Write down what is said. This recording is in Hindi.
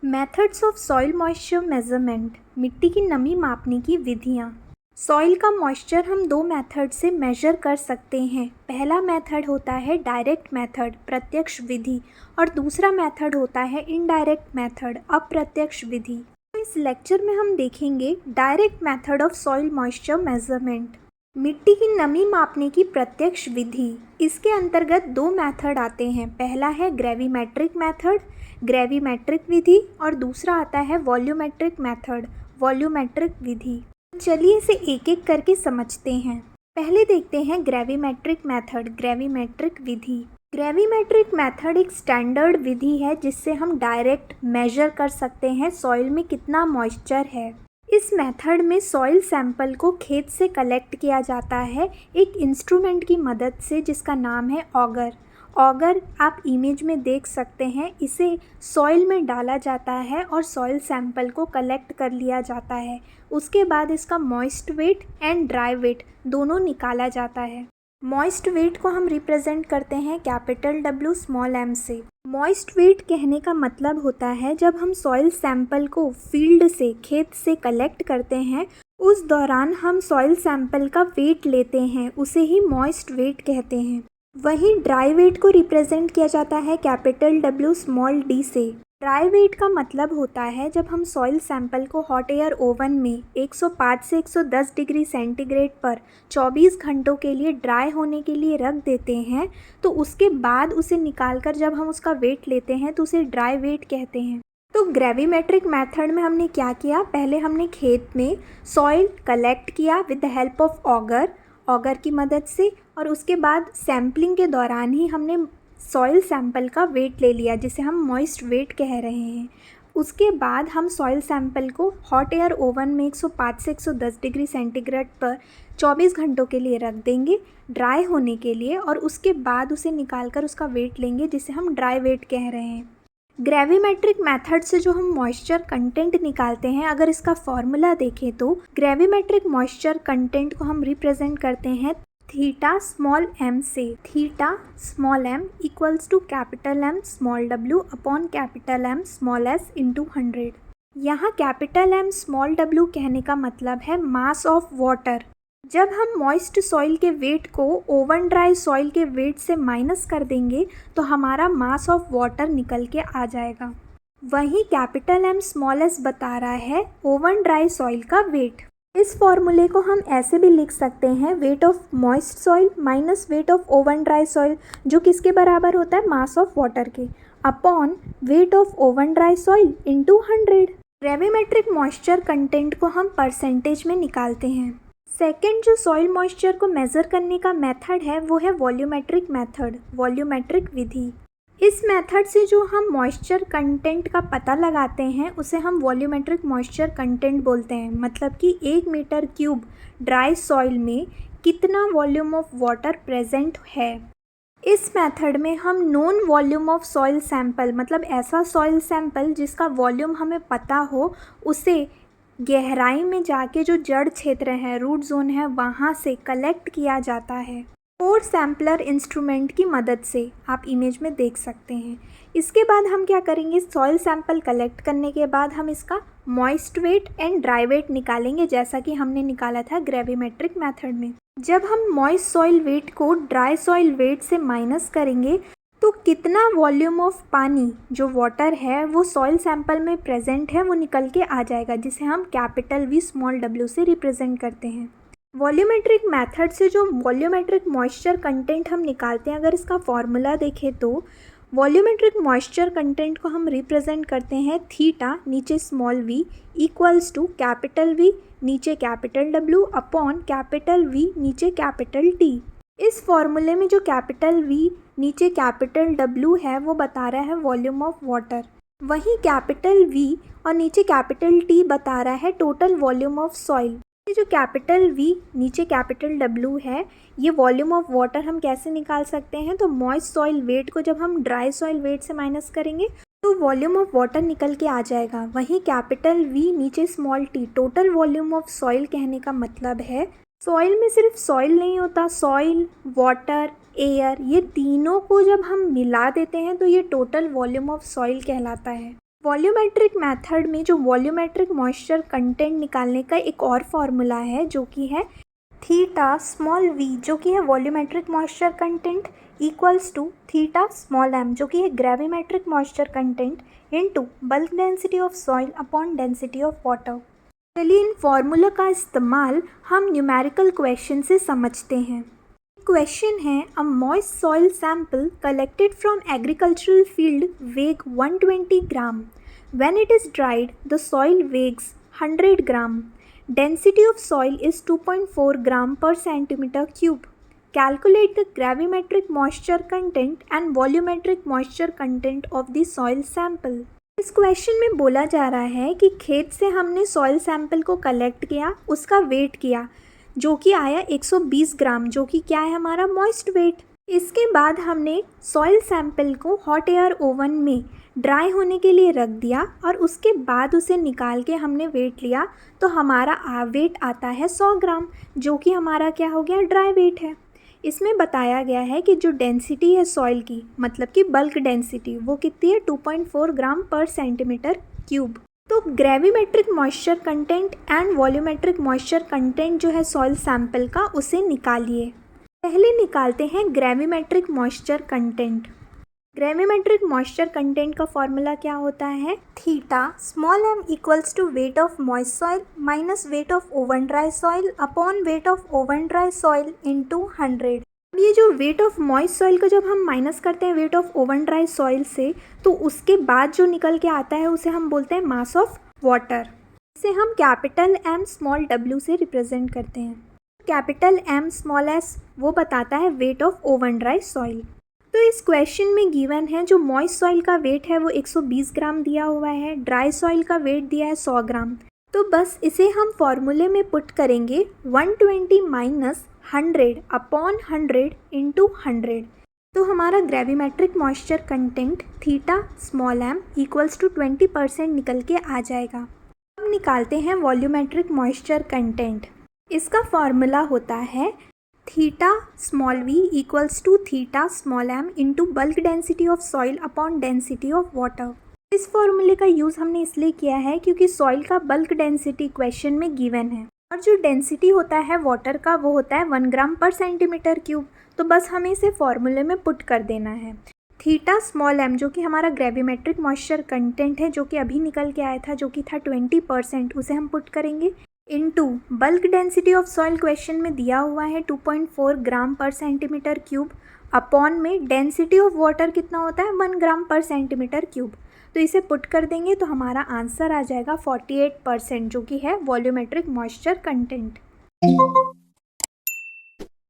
Methods of soil moisture measurement, मिट्टी की नमी मापने की विधियाँ। सॉइल का मॉइस्चर हम दो मेथड से मेजर कर सकते हैं। पहला मेथड होता है डायरेक्ट मेथड, प्रत्यक्ष विधि, और दूसरा मेथड होता है इनडायरेक्ट मेथड, अप्रत्यक्ष विधि। इस लेक्चर में हम देखेंगे direct method of soil moisture measurement, मिट्टी की नमी मापने की प्रत्यक्ष विधि। इसके अंतर्गत दो मेथड आते हैं। पहला है ग्रेविमेट्रिक मेथड, ग्रेविमेट्रिक विधि, और दूसरा आता है वॉल्यूमेट्रिक मेथड, वॉल्यूमेट्रिक विधि। चलिए इसे एक एक करके समझते हैं। पहले देखते हैं ग्रेविमेट्रिक मेथड, ग्रेविमेट्रिक विधि। ग्रेविमेट्रिक मेथड एक स्टैंडर्ड विधि है जिससे हम डायरेक्ट मेजर कर सकते हैं सॉइल में कितना मॉइस्चर है। इस मेथड में सॉइल सैंपल को खेत से कलेक्ट किया जाता है एक इंस्ट्रूमेंट की मदद से जिसका नाम है ऑगर। ऑगर आप इमेज में देख सकते हैं। इसे सॉइल में डाला जाता है और सॉइल सैंपल को कलेक्ट कर लिया जाता है। उसके बाद इसका moist weight and dry weight दोनों निकाला जाता है। मॉइस्ट वेट को हम रिप्रेजेंट करते हैं कैपिटल W स्मॉल m से। मॉइस्ट वेट कहने का मतलब होता है जब हम सॉइल सैंपल को फील्ड से, खेत से कलेक्ट करते हैं, उस दौरान हम सॉइल सैंपल का वेट लेते हैं, उसे ही मॉइस्ट वेट कहते हैं। वहीं ड्राई वेट को रिप्रेजेंट किया जाता है कैपिटल W स्मॉल d से। ड्राई वेट का मतलब होता है जब हम सॉइल सैंपल को हॉट एयर ओवन में 105 से 110 डिग्री सेंटीग्रेड पर 24 घंटों के लिए ड्राई होने के लिए रख देते हैं, तो उसके बाद उसे निकालकर जब हम उसका वेट लेते हैं तो उसे ड्राई वेट कहते हैं। तो ग्रेविमेट्रिक मेथड में हमने क्या किया, पहले हमने खेत में सॉइल कलेक्ट किया with the help of auger की मदद से, और उसके बाद सैम्पलिंग के दौरान ही हमने सॉइल सैंपल का वेट ले लिया जिसे हम मॉइस्ट वेट कह रहे हैं। उसके बाद हम सॉइल सैंपल को हॉट एयर ओवन में 105 से 110 डिग्री सेंटीग्रेड पर 24 घंटों के लिए रख देंगे ड्राई होने के लिए, और उसके बाद उसे निकालकर उसका वेट लेंगे जिसे हम ड्राई वेट कह रहे हैं। ग्रेविमेट्रिक मेथड से जो हम मॉइस्चर कंटेंट निकालते हैं, अगर इसका फॉर्मूला देखें तो ग्रेविमेट्रिक मॉइस्चर कंटेंट को हम रिप्रेजेंट करते हैं थीटा स्मॉल m से। Theta small m equals to capital M small w upon capital M small s into 100। यहाँ कैपिटल M स्मॉल w कहने का मतलब है मास ऑफ वाटर। जब हम मॉइस्ट सॉइल के वेट को ओवन ड्राई सॉइल के वेट से माइनस कर देंगे तो हमारा मास ऑफ वाटर निकल के आ जाएगा। वहीं कैपिटल M स्मॉल s बता रहा है ओवन ड्राई सॉइल का वेट। इस फॉर्मूले को हम ऐसे भी लिख सकते हैं wait of moist soil minus weight of oven dry soil, जो किसके बराबर होता है, मास ऑफ वाटर के, upon weight of oven dry soil into 100। Gravimetric moisture content को हम परसेंटेज में निकालते हैं। सेकेंड जो सॉइल मॉइस्चर को मेज़र करने का मेथड है वो है वॉल्यूमेट्रिक मेथड, वॉल्यूमेट्रिक विधि। इस मेथड से जो हम मॉइस्चर कंटेंट का पता लगाते हैं उसे हम वॉल्यूमेट्रिक मॉइस्चर कंटेंट बोलते हैं। मतलब कि 1 मीटर क्यूब ड्राई सॉइल में कितना वॉल्यूम ऑफ वाटर प्रेजेंट है। इस मेथड में हम known volume of soil sample, मतलब ऐसा सॉइल सैंपल जिसका वॉल्यूम हमें पता हो, उसे गहराई में जाके जो जड़ क्षेत्र है, रूट जोन है, वहाँ से कलेक्ट किया जाता है 4 सैम्पलर इंस्ट्रूमेंट की मदद से। आप इमेज में देख सकते हैं। इसके बाद हम क्या करेंगे, सॉइल सैंपल कलेक्ट करने के बाद हम इसका moist weight and dry weight निकालेंगे जैसा कि हमने निकाला था ग्रेविमेट्रिक मेथड में। जब हम मॉइस्ट सॉइल वेट को ड्राई सॉइल वेट से माइनस करेंगे तो कितना वॉल्यूम ऑफ पानी, जो वाटर है, वो सॉइल सैंपल में प्रेजेंट है, वो निकल के आ जाएगा जिसे हम कैपिटल V स्मॉल w से रिप्रेजेंट करते हैं। वॉल्यूमेट्रिक मेथड से जो वॉल्यूमेट्रिक मॉइस्चर कंटेंट हम निकालते हैं, अगर इसका फॉर्मूला देखें तो वॉल्यूमेट्रिक मॉइस्चर कंटेंट को हम रिप्रेजेंट करते हैं थीटा नीचे small v equals to capital V नीचे capital W upon capital V नीचे कैपिटल T। इस फॉर्मूले में जो कैपिटल V नीचे कैपिटल W है वो बता रहा है वॉल्यूम ऑफ वाटर, वहीं कैपिटल V और नीचे कैपिटल T बता रहा है टोटल वॉल्यूम ऑफ सॉइल। ये जो कैपिटल V नीचे कैपिटल W है, ये वॉल्यूम ऑफ वाटर हम कैसे निकाल सकते हैं, तो मॉइस्ट सॉइल वेट को जब हम ड्राई सॉइल वेट से माइनस करेंगे तो वॉल्यूम ऑफ वाटर निकल के आ जाएगा। वहीं कैपिटल V नीचे small t total volume of soil कहने का मतलब है सॉइल में सिर्फ सॉइल नहीं होता, सॉइल, वाटर, एयर, ये तीनों को जब हम मिला देते हैं तो ये टोटल वॉल्यूम ऑफ सॉइल कहलाता है। वॉल्यूमेट्रिक मेथड में जो वॉल्यूमेट्रिक मॉइस्चर कंटेंट निकालने का एक और फार्मूला है जो कि है थीटा स्मॉल v, जो कि है volumetric moisture content, equals to theta small m, जो कि है gravimetric moisture content, into bulk density of soil upon density of water. चलिए इन फार्मूला का इस्तेमाल हम न्यूमेरिकल क्वेश्चन से समझते हैं। क्वेश्चन है a moist soil sample collected from agricultural field weigh 120 gram, when it is dried the soil weighs 100 gram, density of soil is 2.4 gram per centimetre cube, calculate the gravimetric moisture content and volumetric moisture content of the soil sample. इस क्वेश्चन में बोला जा रहा है कि खेत से हमने सॉइल सैंपल को कलेक्ट किया, उसका वेट किया जो कि आया 120 ग्राम, जो कि क्या है हमारा मॉइस्ट वेट। इसके बाद हमने सॉइल सैंपल को हॉट एयर ओवन में ड्राई होने के लिए रख दिया और उसके बाद उसे निकाल के हमने वेट लिया, तो हमारा वेट आता है 100 ग्राम, जो कि हमारा क्या हो गया ड्राई वेट है। इसमें बताया गया है कि जो डेंसिटी है सॉइल की, मतलब कि बल्क डेंसिटी, वो कितनी है 2.4 ग्राम पर सेंटीमीटर क्यूब। तो gravimetric moisture content and volumetric moisture content जो है सॉइल सैंपल का, उसे निकालिए। पहले निकालते हैं gravimetric moisture content. Gravimetric moisture content का फॉर्मूला क्या होता है, theta small m equals to weight of moist soil minus weight of oven dry soil upon weight of oven dry soil into 100। ये जो वेट ऑफ मॉइस्ट सॉइल का जब हम माइनस करते हैं wait of oven dry soil से, तो उसके बाद जो निकल के आता है उसे हम बोलते हैं मास ऑफ वाटर। इसे हम कैपिटल M स्मॉल w से रिप्रेजेंट करते हैं। कैपिटल M स्मॉल s वो बताता है wait of oven dry soil. तो इस क्वेश्चन में गिवन है जो मॉइस्ट सॉइल का वेट है वो 120 ग्राम दिया हुआ है, ड्राई सॉइल का वेट दिया है 100 ग्राम। तो बस इसे हम फॉर्मूले में पुट करेंगे 120 माइनस 100 अपॉन 100 इंटू 100। तो हमारा gravimetric moisture content theta small m equals to 20% निकल के आ जाएगा। अब निकालते हैं वॉल्यूमेट्रिक मॉइस्चर कंटेंट। इसका फॉर्मूला होता है theta small v equals to theta small m into bulk density of soil upon density of water. इस फॉर्मूले का यूज़ हमने इसलिए किया है क्योंकि सॉइल का बल्क डेंसिटी क्वेश्चन में गिवन है और जो डेंसिटी होता है वाटर का वो होता है 1 ग्राम पर सेंटीमीटर क्यूब। तो बस हमें इसे फॉर्मूले में पुट कर देना है। थीटा स्मॉल m जो कि हमारा ग्रेविमेट्रिक मॉइस्चर कंटेंट है, जो कि अभी निकल के आया था, जो कि था 20%, उसे हम पुट करेंगे into bulk density of soil question में दिया हुआ है 2.4 gram per centimetre cube, upon में डेंसिटी ऑफ वाटर कितना होता है 1 ग्राम पर सेंटीमीटर क्यूब। तो इसे पुट कर देंगे तो हमारा आंसर आ जाएगा 48%, जो कि है वॉल्यूमेट्रिक मॉइस्चर कंटेंट।